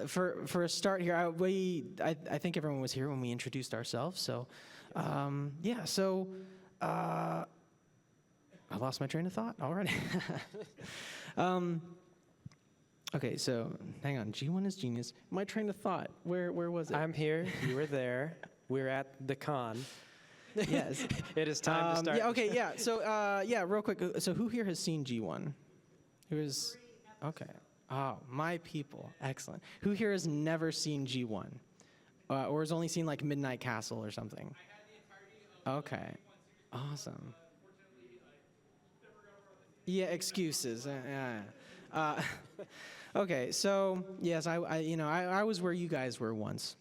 for a start here, I think everyone was here when we introduced ourselves. So, yeah. So, I lost my train of thought already. Okay, so hang on. G1 is genius. My train of thought. Where was it? I'm here. You were there. We're at the con. Yes. It is time to start. Yeah. Okay. Yeah. So, yeah. Real quick. So, who here has seen G1? Who is? Okay. Oh, my people. Excellent. Who here has never seen G1, or has only seen like Midnight Castle or something? I had the entirety of okay. Awesome. Yeah. Excuses. Yeah. Okay. So yes, I was where you guys were once.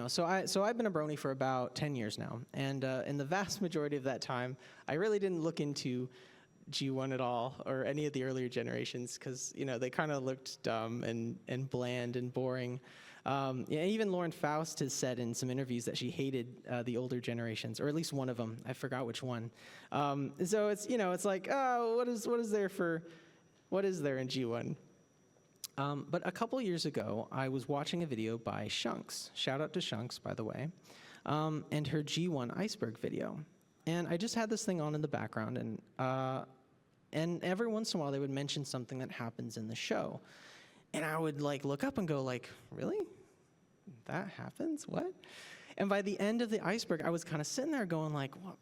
So I've been a brony for about 10 years now, and in the vast majority of that time, I really didn't look into G1 at all, or any of the earlier generations, because they kind of looked dumb and bland and boring. Even Lauren Faust has said in some interviews that she hated the older generations, or at least one of them. I forgot which one. So it's like, oh, what is there in G1? But a couple years ago, I was watching a video by Shunks. Shout out to Shunks, by the way, and her G1 iceberg video. And I just had this thing on in the background, and every once in a while they would mention something that happens in the show, and I would look up and go really, that happens? What? And by the end of the iceberg, I was kind of sitting there going what?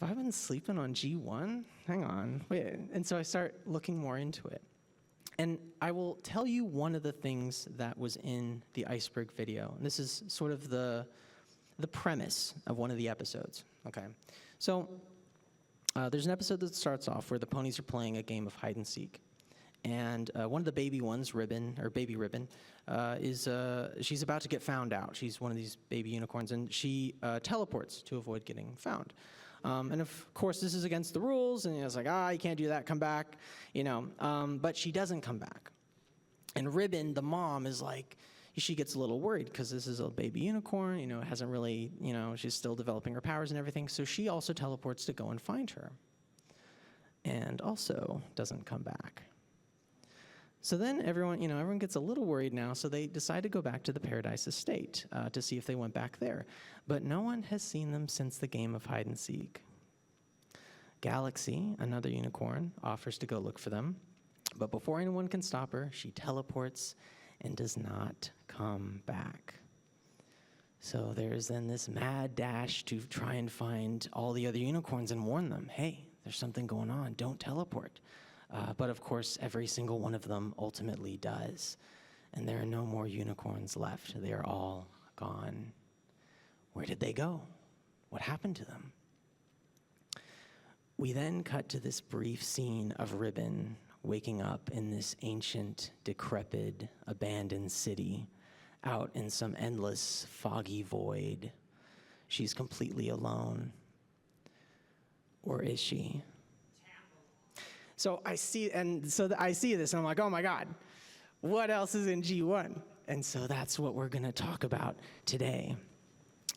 Have I been sleeping on G1? Hang on, wait. And so I start looking more into it. And I will tell you one of the things that was in the iceberg video. And this is sort of the premise of one of the episodes, okay? So there's an episode that starts off where the ponies are playing a game of hide and seek. And one of the baby ones, Baby Ribbon, she's about to get found out. She's one of these baby unicorns, and she teleports to avoid getting found. And of course, this is against the rules, and it's you can't do that, come back, but she doesn't come back. And Ribbon, the mom, is she gets a little worried because this is a baby unicorn, hasn't really, she's still developing her powers and everything, so she also teleports to go and find her. And also doesn't come back. So then everyone gets a little worried now, so they decide to go back to the Paradise Estate to see if they went back there. But no one has seen them since the game of hide and seek. Galaxy, another unicorn, offers to go look for them. But before anyone can stop her, she teleports and does not come back. So there's then this mad dash to try and find all the other unicorns and warn them, hey, there's something going on, don't teleport. But of course, every single one of them ultimately does. And there are no more unicorns left. They are all gone. Where did they go? What happened to them? We then cut to this brief scene of Ribbon waking up in this ancient, decrepit, abandoned city out in some endless, foggy void. She's completely alone. Or is she? So I see this, and I'm like, oh my God, what else is in G1? And so that's what we're going to talk about today.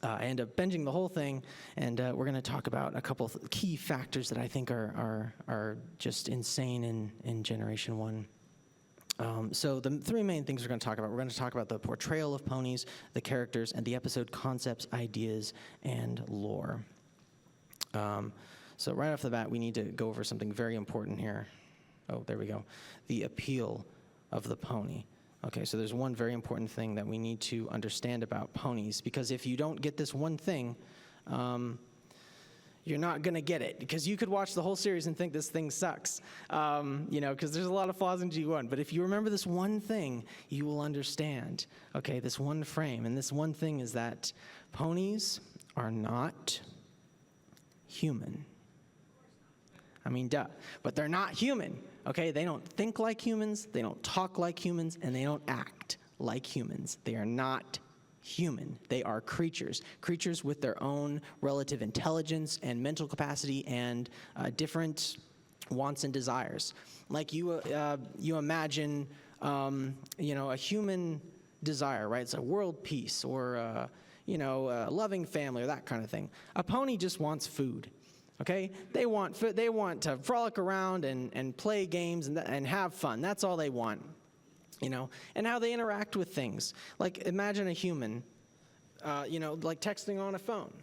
I end up binging the whole thing, and we're going to talk about a couple of key factors that I think are just insane in Generation 1. So the three main things we're going to talk about. We're going to talk about the portrayal of ponies, the characters, and the episode concepts, ideas, and lore. So right off the bat, we need to go over something very important here. Oh, there we go. The appeal of the pony. Okay, so there's one very important thing that we need to understand about ponies, because if you don't get this one thing, you're not going to get it, because you could watch the whole series and think this thing sucks, because there's a lot of flaws in G1. But if you remember this one thing, you will understand, okay, this one frame. And this one thing is that ponies are not human. I mean, duh. But they're not human, okay? They don't think like humans, they don't talk like humans, and they don't act like humans. They are not human. They are creatures with their own relative intelligence and mental capacity and different wants and desires. Like you imagine, a human desire, right? It's a world peace or, a loving family or that kind of thing. A pony just wants food. Okay, they want to frolic around and play games and have fun. That's all they want. and how they interact with things. Like, imagine a human, like texting on a phone.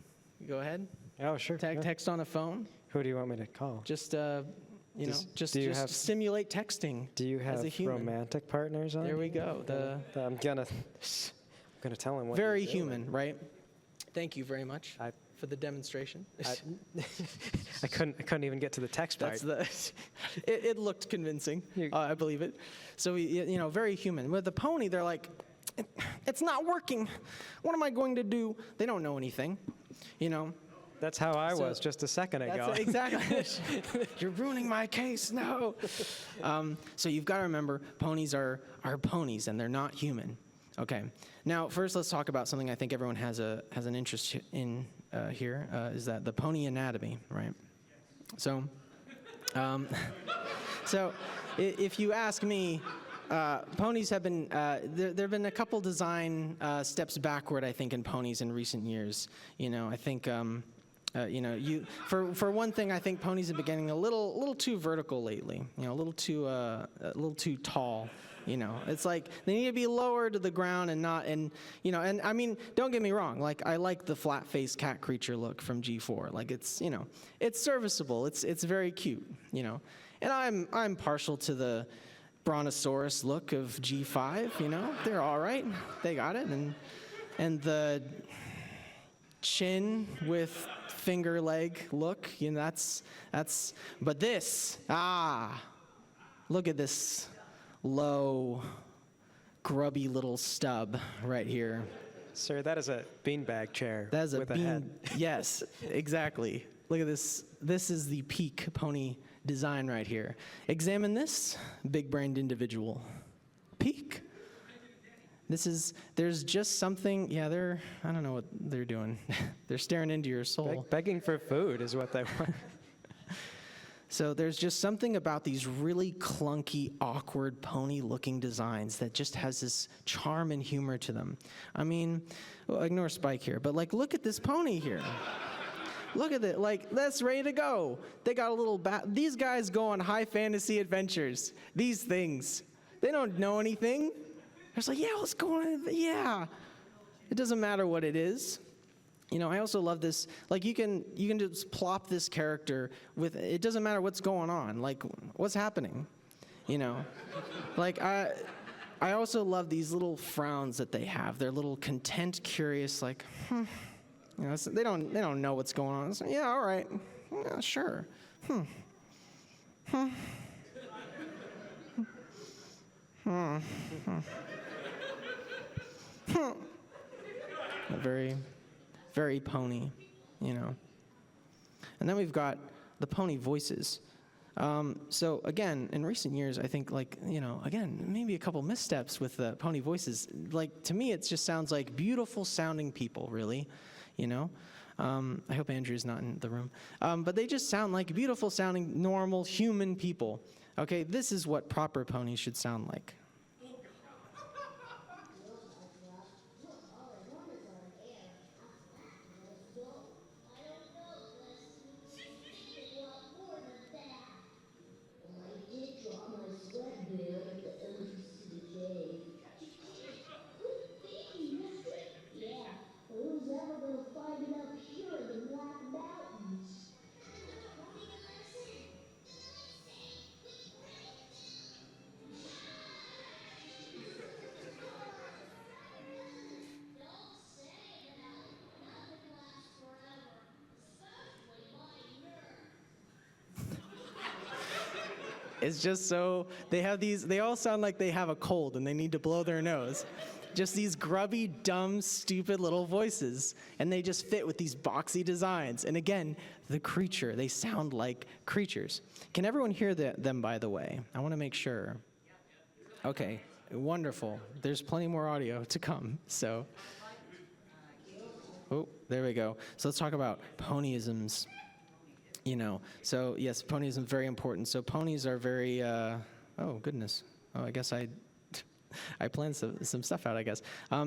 Go ahead. Oh, sure. Text on a phone. Who do you want me to call? Just, just do you have- simulate texting. Do you have as a human. romantic partners on? There we go. I'm gonna tell him what. Very you're doing. human, right? Thank you very much for the demonstration. I couldn't even get to the text part. It looked convincing. I believe it. So very human. With the pony, they're like, it's not working. What am I going to do? They don't know anything. That's how I was just a second ago. Exactly. You're ruining my case. No. So you've got to remember, ponies are ponies, and they're not human. Okay. Now, first, let's talk about something I think everyone has an interest in here, is that the pony anatomy, right? So, if you ask me, ponies have been, there have been a couple design steps backward, I think, in ponies in recent years. I think, for one thing, I think ponies have been getting a little too vertical lately, a little too tall. It's like they need to be lower to the ground and not, and I mean, don't get me wrong. Like, I like the flat-faced cat creature look from G4. Like, it's serviceable. It's very cute. And I'm partial to the brontosaurus look of G5. They're all right. They got it. And the chin with finger leg look. That's. But this. Look at this. Low, grubby little stub right here. Sir, that is a beanbag chair. That is with a head. Yes, exactly. Look at this. This is the peak pony design right here. Examine this big-brained individual. Peak. There's just something, I don't know what they're doing. They're staring into your soul. Begging for food is what they want. So there's just something about these really clunky, awkward, pony-looking designs that just has this charm and humor to them. I mean, ignore Spike here, but look at this pony here. Look at it, that's ready to go. They got a little these guys go on high fantasy adventures. These things, they don't know anything. They're just like, let's go on. Yeah, it doesn't matter what it is. I also love this. You can just plop this character with. It doesn't matter what's going on. What's happening. I also love these little frowns that they have. They're little content, curious. They don't know what's going on. Yeah, all right. Yeah, sure. Very, very pony, And then we've got the pony voices. So again, in recent years, I think again, maybe a couple missteps with the pony voices. To me, it just sounds like beautiful sounding people, really, I hope Andrew's not in the room. But they just sound like beautiful sounding, normal human people. Okay, this is what proper ponies should sound like. It's just so, they all sound like they have a cold and they need to blow their nose. Just these grubby, dumb, stupid little voices. And they just fit with these boxy designs. And again, the creature, they sound like creatures. Can everyone hear them, by the way? I want to make sure. Okay, wonderful. There's plenty more audio to come, so. Oh, there we go. So let's talk about ponyisms. So yes, ponyism is very important. So ponies are very, oh goodness. Oh, I guess I planned some stuff out, I guess.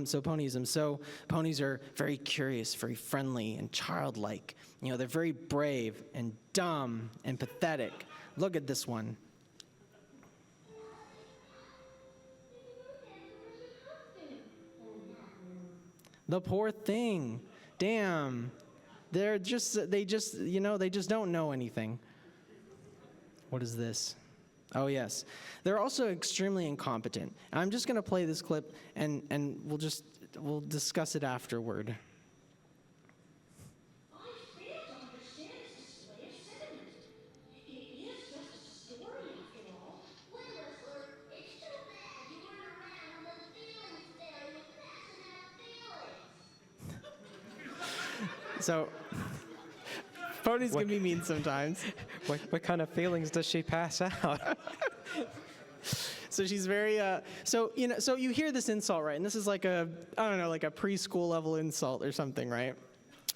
So ponyism. So ponies are very curious, very friendly, and childlike. They're very brave and dumb and pathetic. Look at this one. The poor thing. Damn. They just don't know anything. What is this? Oh, yes. They're also extremely incompetent. I'm just going to play this clip, and we'll discuss it afterward. So, ponies can be mean sometimes. What kind of feelings does she pass out? So she's very, so you hear this insult, right? And this is like a preschool level insult or something, right?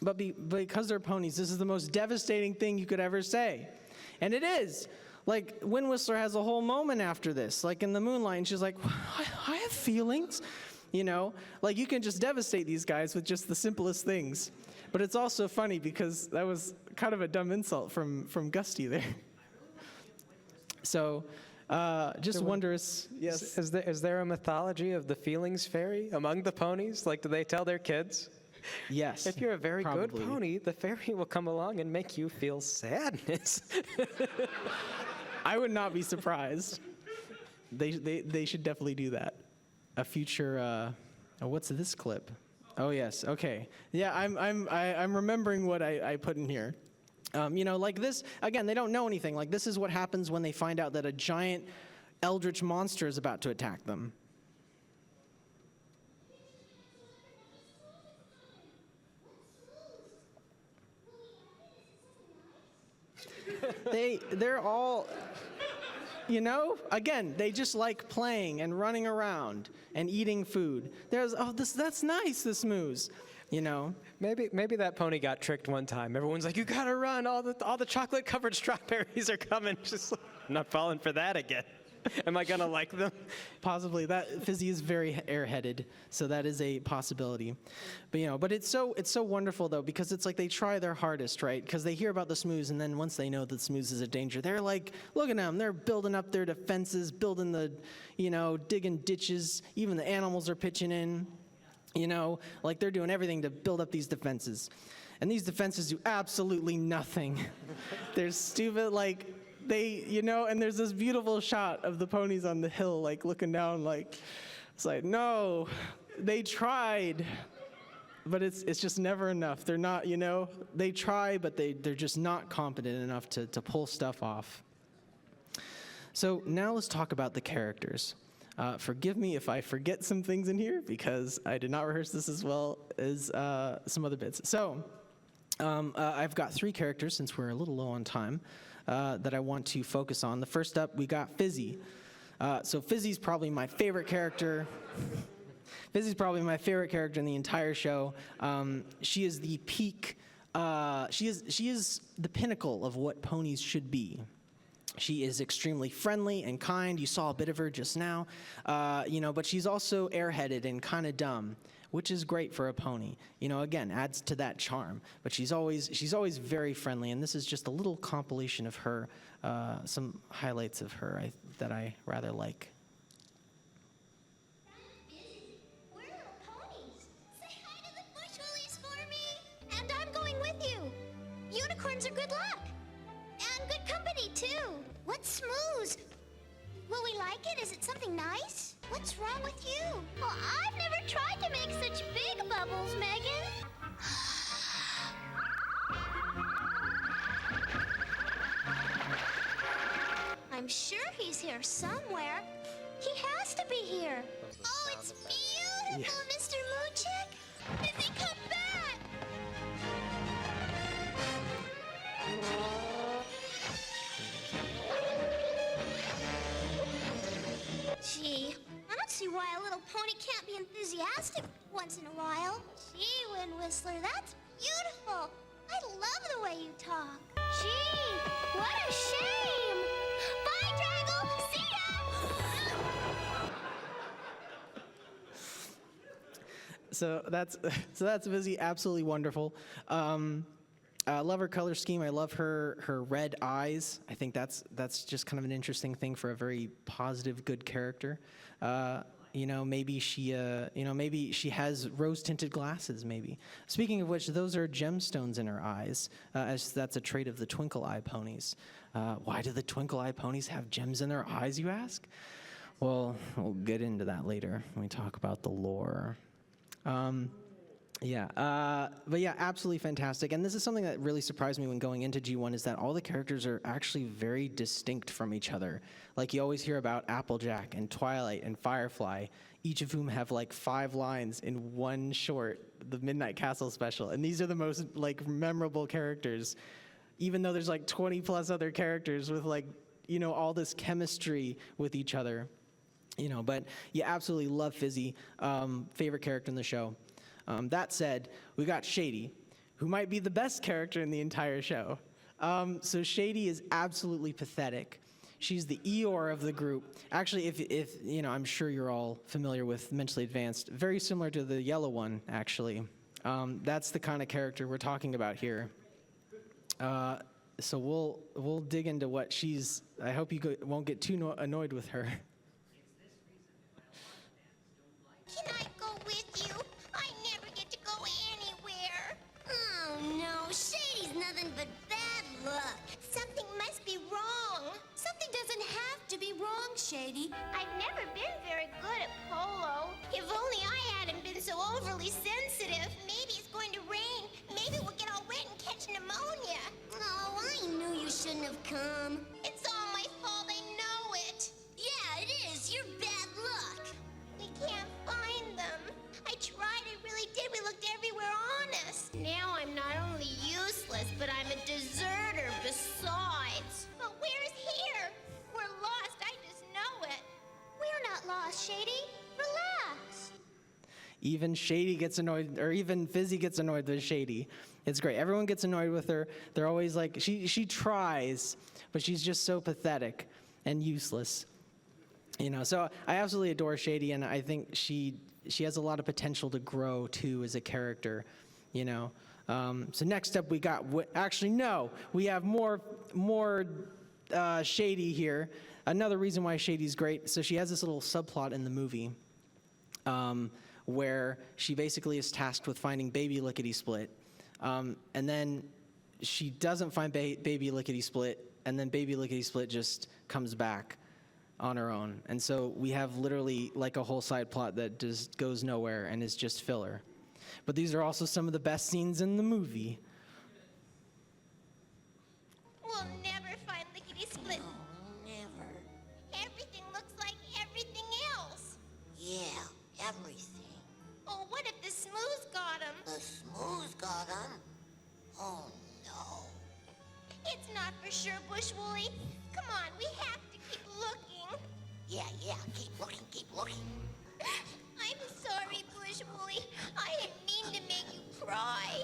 But because they're ponies, this is the most devastating thing you could ever say. And it is. Like, Wind Whistler has a whole moment after this, like in the moonlight, and she's like, I have feelings. Like, you can just devastate these guys with just the simplest things. But it's also funny because that was kind of a dumb insult from Gusty there. So, just wondrous. Yes. Is there a mythology of the feelings fairy among the ponies? Like, do they tell their kids? Yes. If you're a very probably. good pony, the fairy will come along and make you feel sadness. I would not be surprised. They should definitely do that. A future. What's this clip? Oh yes. Okay. Yeah, I'm remembering what I put in here. Like this, again, they don't know anything. Like, this is what happens when they find out that a giant eldritch monster is about to attack them. They're all, again, they just like playing and running around and eating food. That's nice, this moose. Maybe that pony got tricked one time. Everyone's like, you gotta run, all the chocolate covered strawberries are coming. Just like, I'm not falling for that again. Am I gonna like them? Possibly. That Fizzy is very airheaded, so that is a possibility. But it's so wonderful though, because it's like they try their hardest, right? Because they hear about the Smooze, and then once they know that Smooze is a danger, they're like, look at them, they're building up their defenses, building digging ditches. Even the animals are pitching in. Like, they're doing everything to build up these defenses. And these defenses do absolutely nothing. They're stupid, like, and there's this beautiful shot of the ponies on the hill, like, looking down, like, it's like, no, they tried, but it's just never enough. They're not, they try, but they're just not competent enough to pull stuff off. So now let's talk about the characters. Forgive me if I forget some things in here, because I did not rehearse this as well as some other bits. So I've got 3 characters, since we're a little low on time, that I want to focus on. The first up, we got Fizzy. So Fizzy's probably my favorite character. Fizzy's probably my favorite character in the entire show. She is the peak. She is the pinnacle of what ponies should be. She is extremely friendly and kind. You saw a bit of her just now, but she's also airheaded and kind of dumb, which is great for a pony. Again, adds to that charm. But she's always very friendly, and this is just a little compilation of her, some highlights of her that I rather like. We're little ponies. Say hi to the bush woolies for me, and I'm going with you. Unicorns are good luck. And good company, too. What's Smooze? Will we like it? Is it something nice? What's wrong with you? Well, I've never tried to make such big bubbles, Megan. I'm sure he's here somewhere. He has to be here. Oh, it's beautiful, Mr. Moochick. Has he come back? Gee, I don't see why a little pony can't be enthusiastic once in a while. Gee, Wind Whistler, that's beautiful. I love the way you talk. Gee, what a shame. Bye, Draggle. See ya. So that's Fizzy, absolutely wonderful. I love her color scheme. I love her red eyes. I think that's just kind of an interesting thing for a very positive, good character. maybe she has rose-tinted glasses, maybe. Speaking of which, those are gemstones in her eyes, as that's a trait of the twinkle eye ponies. Why do the twinkle eye ponies have gems in their eyes, you ask? Well, we'll get into that later when we talk about the lore. But yeah, absolutely fantastic. And this is something that really surprised me when going into G1 is that all the characters are actually very distinct from each other. Like you always hear about Applejack and Twilight and Firefly, each of whom have like 5 lines in one short, the Midnight Castle special. And these are the most like memorable characters, even though there's like 20 plus other characters with like, all this chemistry with each other. But you absolutely love Fizzy, favorite character in the show. That said, we got Shady, who might be the best character in the entire show. So Shady is absolutely pathetic. She's the Eeyore of the group. Actually, if I'm sure you're all familiar with Mentally Advanced, very similar to the yellow one, actually. That's the kind of character we're talking about here. So we'll dig into what she's. I hope you won't get too annoyed with her. Can I go with you? I never get to go anywhere. Oh no, Shady's nothing but bad luck. Something must be wrong. Something doesn't have to be wrong, Shady. I've never been very good at polo. If only I hadn't been so overly sensitive. Maybe it's going to rain. Maybe we'll get all wet and catch pneumonia. Oh, I knew you shouldn't have come. It's all my fault, I know it. Yeah, it is. You're bad luck. We can't find them. I tried, I really did. We looked everywhere honest. Now I'm not only useless, but I'm a deserter besides. But where's here? We're lost, I just know it. We're not lost, Shady. Relax. Even Shady gets annoyed, or even Fizzy gets annoyed with Shady. It's great. Everyone gets annoyed with her. They're always like, she tries, but she's just so pathetic and useless. So I absolutely adore Shady, and I think she has a lot of potential to grow too as a character. So next up we got we have more Shady here. Another reason why Shady's great. So she has this little subplot in the movie where she basically is tasked with finding Baby Lickety Split, and then she doesn't find Baby Lickety Split, and then Baby Lickety Split just comes back on her own. And so we have literally like a whole side plot that just goes nowhere and is just filler. But these are also some of the best scenes in the movie. We'll never find Lickety Split. Never. Everything looks like everything else. Yeah, everything. Oh, what if the Smooth got him? The Smooth got him? Oh, no. It's not for sure, Bushwoolly. Come on, we have to keep looking. Yeah, keep looking. I'm sorry, Bushwoolly. I didn't mean to make you cry.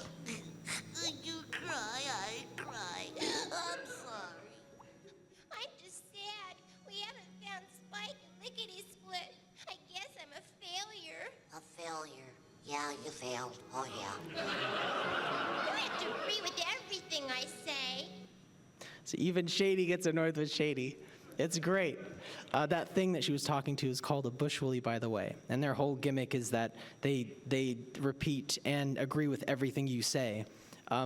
You cry, I cry. I'm sorry. I'm just sad. We haven't found Spike and Lickety Split. I guess I'm a failure. A failure. Yeah, you failed. Oh, yeah. You have to agree with everything I say. So even Shady gets annoyed with Shady. It's great. That thing that she was talking to is called a bushwoolly, by the way. And their whole gimmick is that they repeat and agree with everything you say.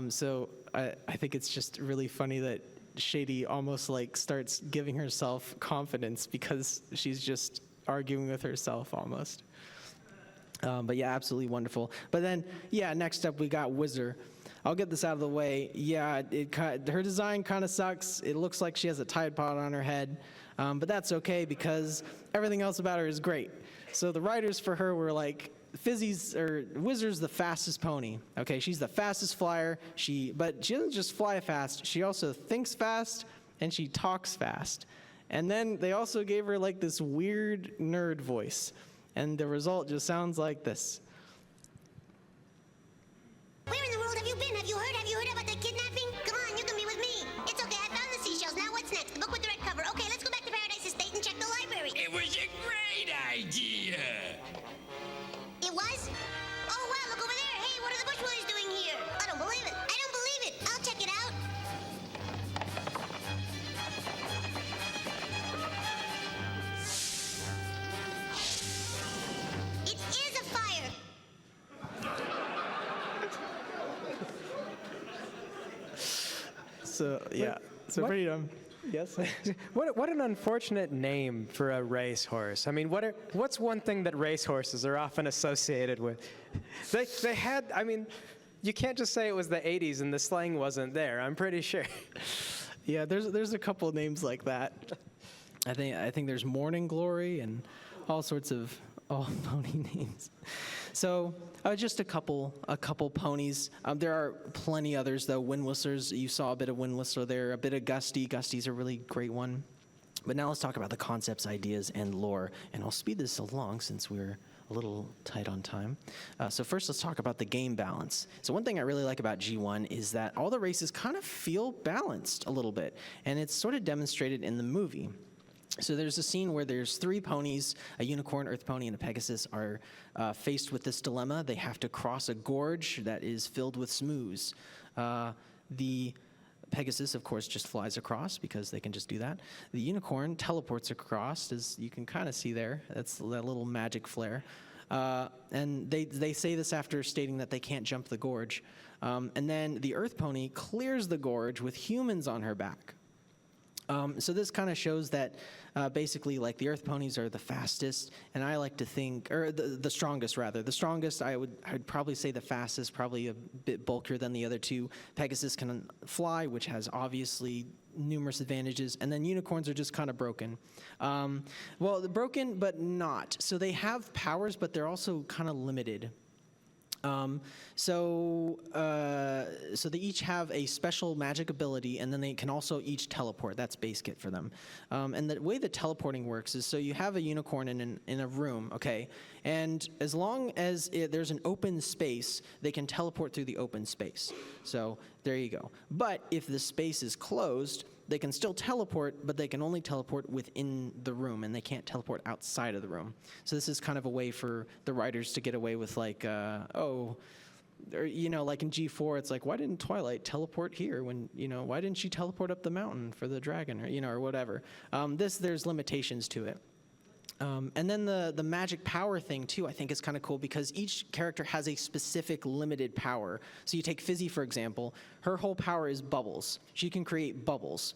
So I think it's just really funny that Shady almost like starts giving herself confidence because she's just arguing with herself almost. But yeah, absolutely wonderful. But then, next up we got Whizzer. I'll get this out of the way. Yeah, her design kind of sucks. It looks like she has a Tide Pod on her head, but that's okay because everything else about her is great. So the writers for her were like, Whizzer's the fastest pony. Okay, she's the fastest flyer. But she doesn't just fly fast. She also thinks fast and she talks fast. And then they also gave her like this weird nerd voice, and the result just sounds like this. Where in the world have you been? Have you heard about the kidnapping? Come on, you can be with me. It's okay, I found the seashells. Now what's next? The book with the red cover. Okay, let's go back to Paradise Estate and check the library. It was a great idea. It was? Oh, wow, look over there. Hey, what are the Bushwoolies doing here? I don't believe it. I'll check it out. So yeah, so what- freedom. Yes. What an unfortunate name for a racehorse. I mean, what's one thing that racehorses are often associated with? They had, I mean, you can't just say it was the 80s and the slang wasn't there. I'm pretty sure. Yeah, there's a couple names like that. I think there's Morning Glory and all sorts of pony names. So just a couple ponies. There are plenty others though. Wind Whistlers, you saw a bit of Wind Whistler there, a bit of Gusty. Gusty's a really great one. But now let's talk about the concepts, ideas, and lore. And I'll speed this along since we're a little tight on time. So first, let's talk about the game balance. So one thing I really like about G1 is that all the races kind of feel balanced a little bit, and it's sort of demonstrated in the movie. So there's a scene where there's 3 ponies, a unicorn, earth pony, and a Pegasus, are faced with this dilemma. They have to cross a gorge that is filled with smooths. The Pegasus, of course, just flies across because they can just do that. The unicorn teleports across, as you can kind of see there. That's that little magic flare. And they say this after stating that they can't jump the gorge. And then the earth pony clears the gorge with humans on her back. So this kind of shows that basically, like, the earth ponies are the fastest, and I like to think, or the strongest rather. The strongest, I'd probably say the fastest, probably a bit bulkier than the other two. Pegasus can fly, which has obviously numerous advantages, and then unicorns are just kind of broken. Well, they're broken, but not. So they have powers, but they're also kind of limited. So they each have a special magic ability, and then they can also each teleport. That's base kit for them. And the way the teleporting works is, so you have a unicorn in a room, okay? And as long as there's an open space, they can teleport through the open space. So there you go. But if the space is closed, they can still teleport, but they can only teleport within the room, and they can't teleport outside of the room. So this is kind of a way for the riders to get away with, like, or, you know, like in G4, it's like, why didn't Twilight teleport here when, you know, why didn't she teleport up the mountain for the dragon, or, you know, or whatever. There's limitations to it. And then the magic power thing, too, I think is kind of cool because each character has a specific limited power. So you take Fizzy, for example. Her whole power is bubbles. She can create bubbles,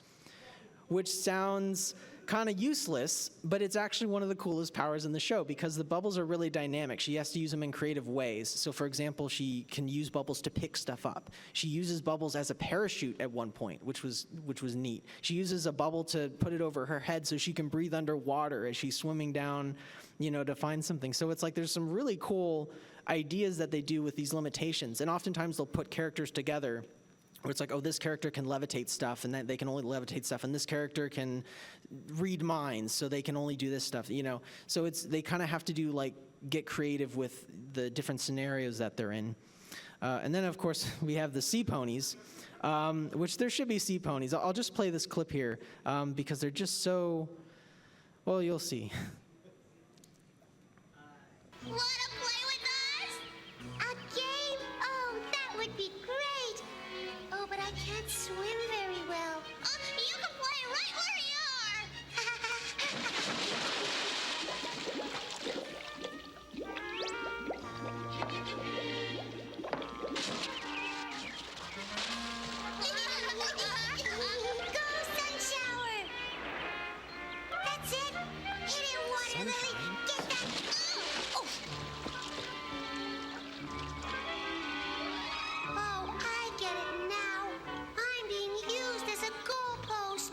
which sounds kind of useless, but it's actually one of the coolest powers in the show because the bubbles are really dynamic. She has to use them in creative ways. So, for example, she can use bubbles to pick stuff up. She uses bubbles as a parachute at one point, which was neat. She uses a bubble to put it over her head so she can breathe underwater as she's swimming down, you know, to find something. So it's like there's some really cool ideas that they do with these limitations. And oftentimes they'll put characters together where it's like, oh, this character can levitate stuff, and they can only levitate stuff, and this character can read minds, so they can only do this stuff, you know. So they kind of have to do, like, get creative with the different scenarios that they're in. And then, of course, we have the sea ponies, which there should be sea ponies. I'll just play this clip here because they're just so, well, you'll see. Wanna play with us? A game? Oh, that would be great. Oh, but I can't swim very well. You can play right where you are. Go, Sunshower. That's it. Hit it, Water Lily. Get that. Oh. Oh, I get it now. I'm being used as a goalpost.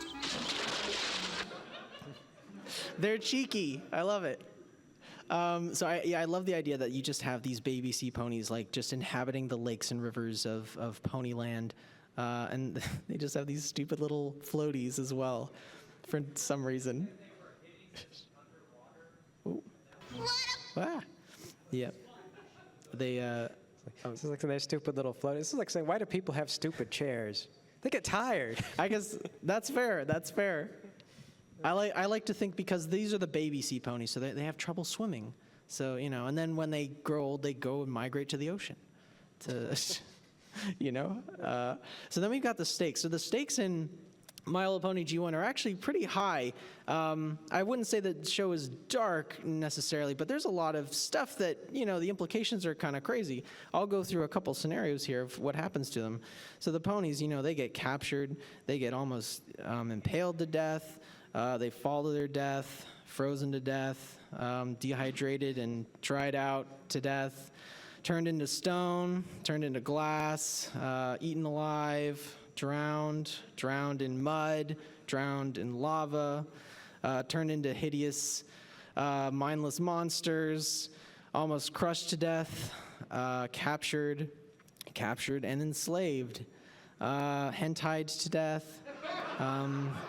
They're cheeky. I love it. So I love the idea that you just have these baby sea ponies, like, just inhabiting the lakes and rivers of Ponyland, and they just have these stupid little floaties as well, for some reason. Ooh. Ah. Yep. They. This is like their stupid little float. This is like saying, why do people have stupid chairs? They get tired. I guess that's fair. That's fair. I like to think because these are the baby sea ponies, so they have trouble swimming. So, you know, and then when they grow old, they go and migrate to the ocean. You know? So then we've got the stakes. So the stakes in My Little Pony G1 are actually pretty high. I wouldn't say that the show is dark necessarily, but there's a lot of stuff that, the implications are kind of crazy. I'll go through a couple scenarios here of what happens to them. So the ponies, they get captured, they get almost impaled to death, they fall to their death, frozen to death, dehydrated and dried out to death, turned into stone, turned into glass, eaten alive, drowned in mud, drowned in lava, turned into hideous, mindless monsters, almost crushed to death, captured and enslaved, hentied to death,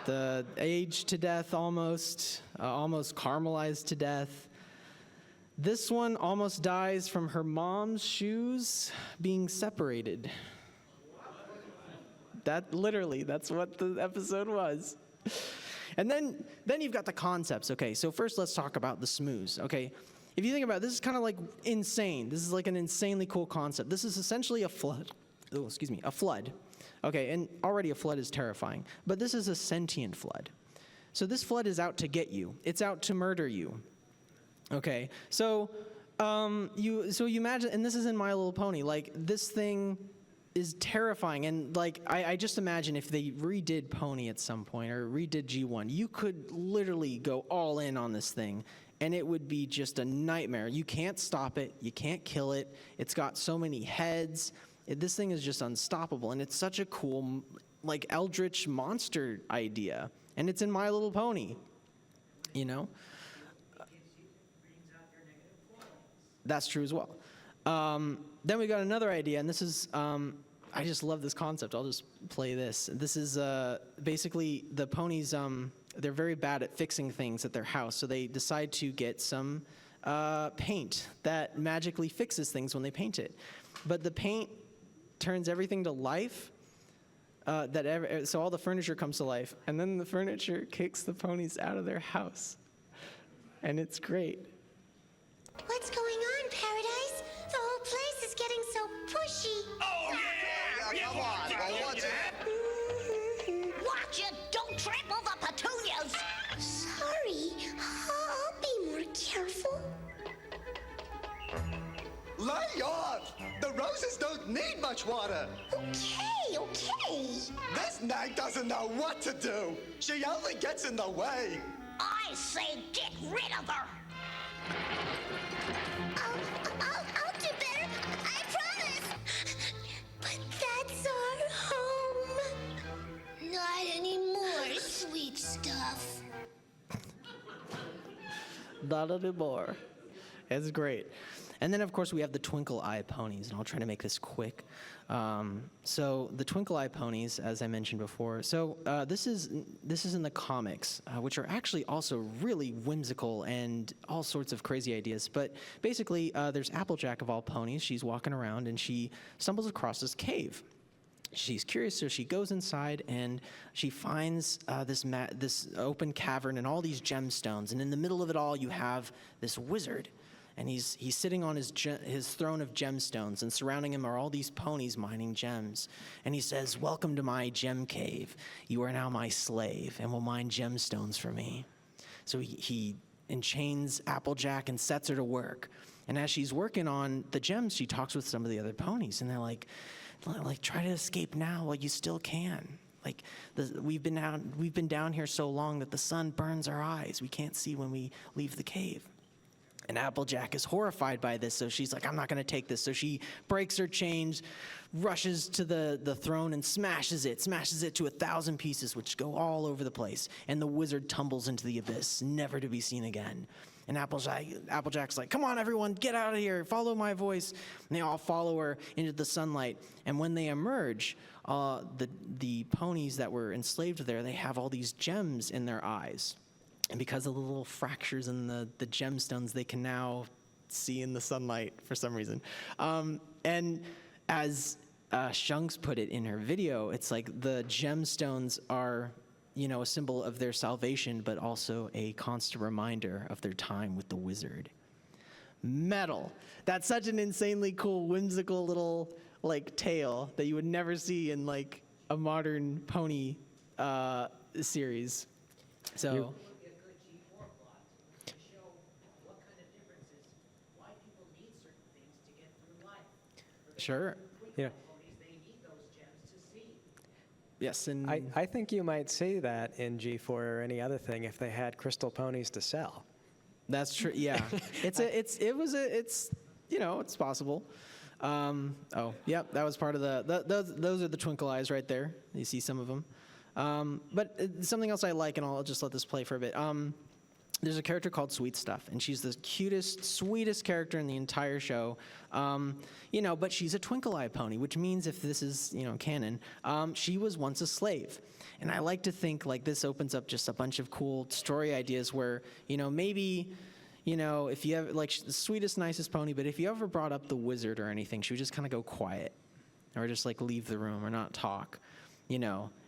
the aged to death almost caramelized to death. This one almost dies from her mom's shoes being separated. That's what the episode was. And then you've got the concepts. Okay, so first let's talk about the smooze. Okay, if you think about it, this is kind of like insane. This is like an insanely cool concept. This is essentially a flood. Oh, excuse me, a flood. Okay, and already a flood is terrifying, but this is a sentient flood. So this flood is out to get you. It's out to murder you. Okay, so you imagine, and this is in My Little Pony. Like this thing is terrifying, and like I just imagine if they redid Pony at some point or redid G1, you could literally go all in on this thing, and it would be just a nightmare. You can't stop it, you can't kill it. It's got so many heads. This thing is just unstoppable, and it's such a cool, like eldritch monster idea, and it's in My Little Pony. That's true as well. Then we got another idea, and this is, I just love this concept. I'll just play this. This is basically the ponies, they're very bad at fixing things at their house, so they decide to get some paint that magically fixes things when they paint it. But the paint turns everything to life, so all the furniture comes to life, and then the furniture kicks the ponies out of their house. And it's great. What's going on, Paradise? The whole place is getting so pushy. Oh, yeah! Come on, what's it? Watch it! Don't trample the petunias! Sorry, I'll be more careful. Lay off! The roses don't need much water. Okay. This nag doesn't know what to do. She only gets in the way. I say get rid of her! I'll do better, I promise! But that's our home. Not anymore, sweet stuff. Not anymore. It's great. And then, of course, we have the Twinkle Eye ponies, and I'll try to make this quick. So the Twinkle Eye ponies, as I mentioned before, so this is in the comics, which are actually also really whimsical and all sorts of crazy ideas. But basically, there's Applejack of all ponies. She's walking around, and she stumbles across this cave. She's curious, so she goes inside, and she finds this open cavern and all these gemstones. And in the middle of it all, you have this wizard. And he's sitting on his throne of gemstones, and surrounding him are all these ponies mining gems. And he says, "Welcome to my gem cave. You are now my slave and will mine gemstones for me." So he enchains Applejack and sets her to work. And as she's working on the gems, she talks with some of the other ponies, and they're like, "Try to escape now while you still can. Like we've been down here so long that the sun burns our eyes. We can't see when we leave the cave." And Applejack is horrified by this, so she's like, "I'm not going to take this." So she breaks her chains, rushes to the throne, and smashes it to 1,000 pieces, which go all over the place. And the wizard tumbles into the abyss, never to be seen again. And Applejack's like, "Come on, everyone, get out of here, follow my voice." And they all follow her into the sunlight. And when they emerge, the ponies that were enslaved there, they have all these gems in their eyes. And because of the little fractures in the gemstones, they can now see in the sunlight for some reason. And as Shunks put it in her video, it's like the gemstones are, a symbol of their salvation, but also a constant reminder of their time with the wizard. Metal. That's such an insanely cool, whimsical little tale that you would never see in a modern pony series. So. Be a good G4 plot to show what kind of differences, why people need certain things to get through life. Sure. Yeah. Ponies, they need those gems to see. Yes, and I think you might see that in G4 or any other thing if they had crystal ponies to sell. that's true. Yeah, it's possible. Oh, yep, that was part of those are the twinkle eyes right there. You see some of them. But something else I like, and I'll just let this play for a bit. There's a character called Sweet Stuff, and she's the cutest, sweetest character in the entire show. But she's a twinkle eye pony, which means if this is, canon, she was once a slave. And I like to think like this opens up just a bunch of cool story ideas where, maybe, if you have like the sweetest, nicest pony, but if you ever brought up the wizard or anything, she would just kind of go quiet or just like leave the room or not talk,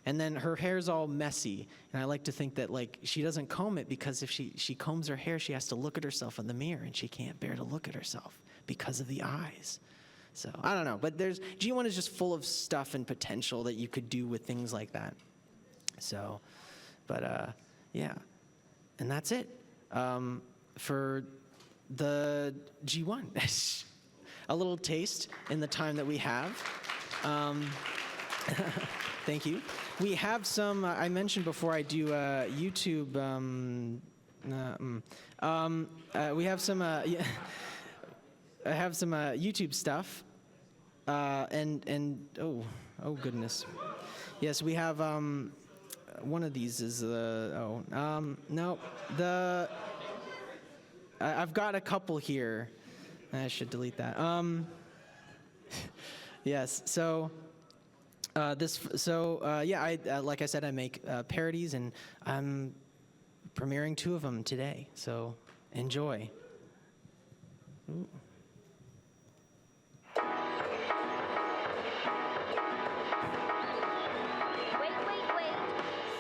And then her hair's all messy, and I like to think that like she doesn't comb it because if she combs her hair, she has to look at herself in the mirror, and she can't bear to look at herself because of the eyes. So I don't know, but G1 is just full of stuff and potential that you could do with things like that. So, but yeah, and that's it for the G1. A little taste in the time that we have. Thank you. We have some, I mentioned before I do YouTube, we have some, I have some YouTube stuff, and oh goodness. Yes, we have, one of these is, no, I've got a couple here. I should delete that. Yes, so, like I said, I make parodies, and I'm premiering 2 of them today. So enjoy. Ooh. Wait.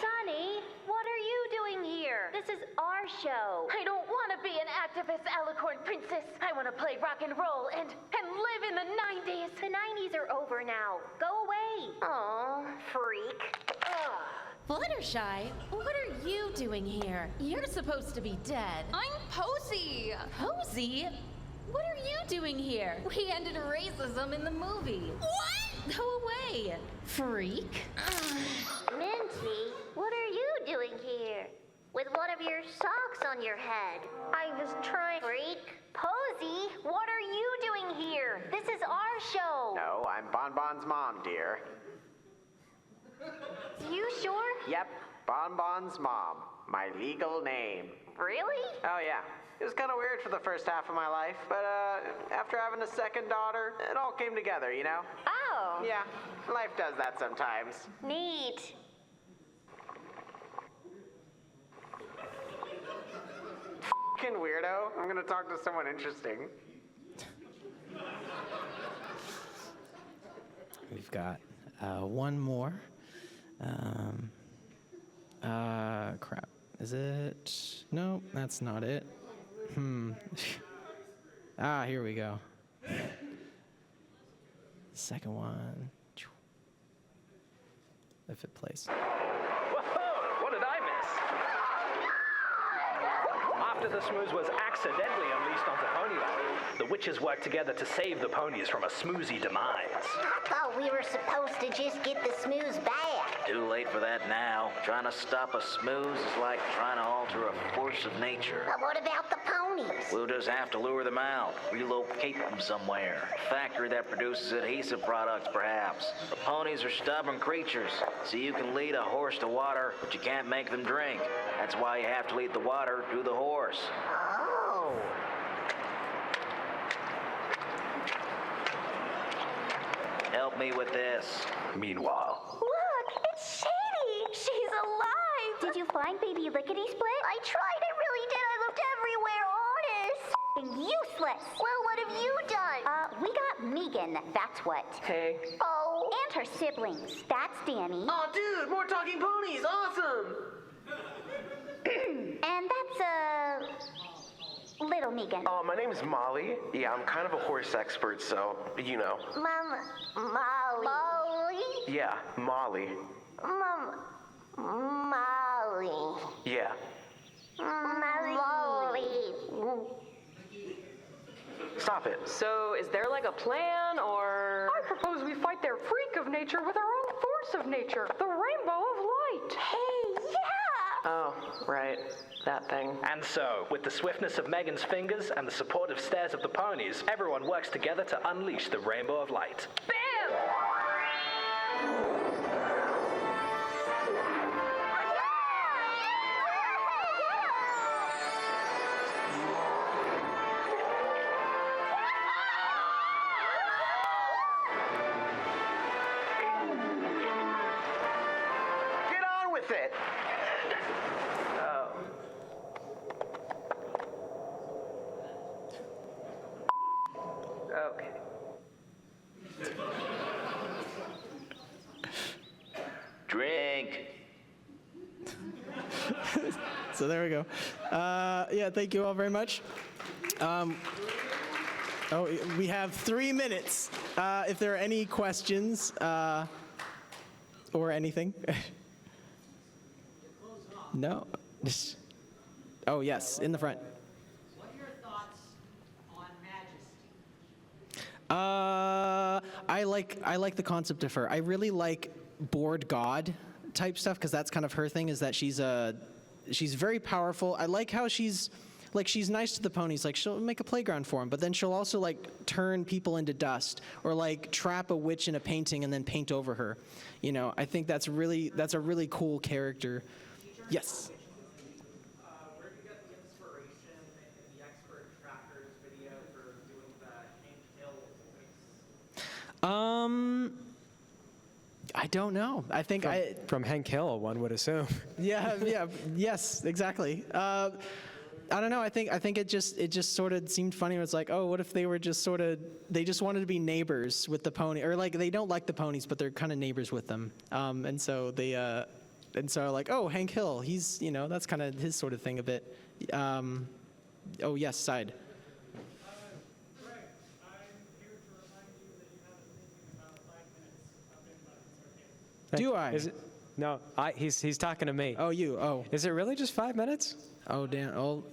Sonny, what are you doing here? This is our show. I don't want to be an activist alicorn princess. I want to play rock and roll and live in the 90s. The 90s are over now. Go away. Aw, freak. Ugh. Fluttershy, what are you doing here? You're supposed to be dead. I'm Posy. Posy? What are you doing here? We ended racism in the movie. What? Go away, freak. Minty, what are you doing here? With one of your socks on your head. I was trying. Freak. Posy, what are you doing here? This is our show. No, I'm Bonbon's mom, dear. You sure? Yep, Bonbon's mom. My legal name. Really? Oh, yeah. It was kind of weird for the first half of my life, but after having a second daughter, it all came together, Oh. Yeah, life does that sometimes. Neat. F***ing weirdo. I'm gonna talk to someone interesting. We've got one more. Crap. Is it? No, that's not it. Here we go. Second one. If it plays. Whoa, what did I miss? After the smooze was accidentally unleashed onto Ponyville, the witches worked together to save the ponies from a smoozy demise. I thought we were supposed to just get the smooze back. Too late for that now. Trying to stop a smooze is like trying to alter a force of nature. But what about the ponies? We'll just have to lure them out, relocate them somewhere. A factory that produces adhesive products, perhaps. The ponies are stubborn creatures, so you can lead a horse to water, but you can't make them drink. That's why you have to lead the water to the horse. Oh. Help me with this. Meanwhile, Look, it's Shady. She's alive. Did you find baby Lickety Split? I tried. I really did. I looked everywhere. Useless. Well, what have you done? We got Megan, that's what. hey. Oh. And her siblings. That's Danny. Oh, dude, more talking ponies. Awesome. And that's, Little Megan. My name's Molly. Yeah, I'm kind of a horse expert, so, you know. Molly. Molly. Yeah, Molly. Molly. Yeah. Molly. Stop it. So, is there like a plan, or? I propose we fight their freak of nature with our own force of nature, the rainbow of light. Hey, yeah! Oh, right. That thing. And so, with the swiftness of Megan's fingers and the supportive stares of the ponies, everyone works together to unleash the rainbow of light. Bam! Get on with it! Okay. Drink. So there we go. Yeah, thank you all very much. We have 3 minutes. If there are any questions or anything. No. Oh, yes, in the front. What are your thoughts on Majesty? I like the concept of her. I really like bored god type stuff because that's kind of her thing. Is that she's very powerful. I like how she's nice to the ponies. Like she'll make a playground for them, but then she'll also like turn people into dust or like trap a witch in a painting and then paint over her. You know, I think that's a really cool character. Yes. Where did you get the inspiration in the expert tracker's video for doing the Hank Hill voice? I don't know. I think From Hank Hill, one would assume. Yes, exactly. I don't know. I think it just sort of seemed funny. It was like, oh, what if they were just they just wanted to be neighbors with the pony, or like they don't like the ponies, but they're kind of neighbors with them, and so they. And so like, oh, Hank Hill, he's, that's kind of his sort of thing a bit. Oh, yes, side. Greg, I'm here to remind you that you have a thinking about 5 minutes of Do I? Is it? No, he's talking to me. Oh, you. Oh. Is it really just 5 minutes? Oh, damn. Oh,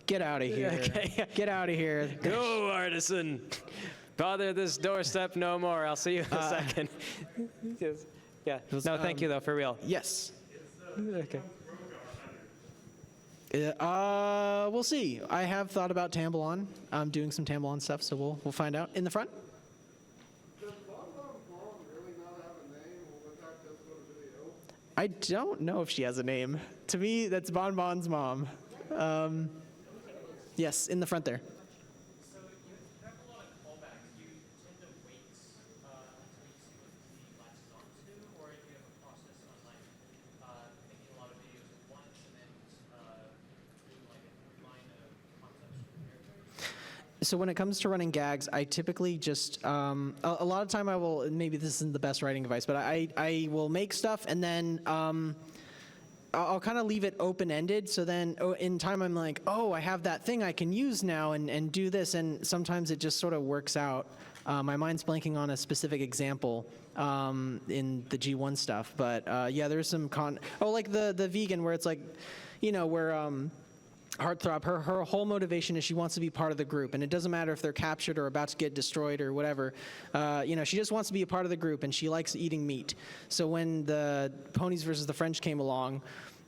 get out of here. Okay. Get out of here. Go, artisan. Bother this doorstep no more. I'll see you in a second. Yes. Yeah. No, thank you, though, for real. Yes. Okay. We'll see. I have thought about Tambalon. I'm doing some Tambalon stuff, so we'll find out. In the front? I don't know if she has a name. To me, that's Bon Bon's mom. Yes, in the front there. So you have a lot of callbacks. Do you tend to wait until you see what the latches onto, or do you have a process on making a lot of videos at once and then doing like a through line of concepts for characters? So when it comes to running gags, I typically just a lot of time I will, maybe this isn't the best writing advice, but I will make stuff and then I'll kind of leave it open-ended. So then in time I'm like, oh, I have that thing I can use now and do this. And sometimes it just sort of works out. My mind's blanking on a specific example in the G1 stuff. But yeah, there's some like the vegan where it's like, where Heartthrob, her whole motivation is she wants to be part of the group, and it doesn't matter if they're captured or about to get destroyed or whatever. She just wants to be a part of the group, and she likes eating meat. So when the Ponies versus the French came along,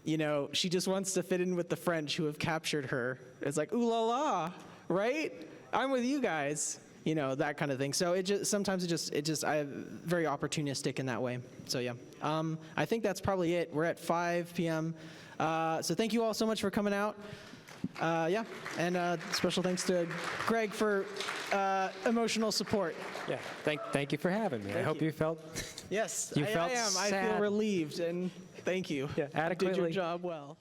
she just wants to fit in with the French who have captured her. It's like, ooh la la, right? I'm with you guys. That kind of thing. So sometimes I'm very opportunistic in that way. So yeah, I think that's probably it. We're at 5 p.m. So thank you all so much for coming out. Yeah, and special thanks to Greg for emotional support. Yeah, thank you for having me. I hope you felt. Yes, you felt I am. sad. I feel relieved, and thank you. Yeah, adequately. You did your job well.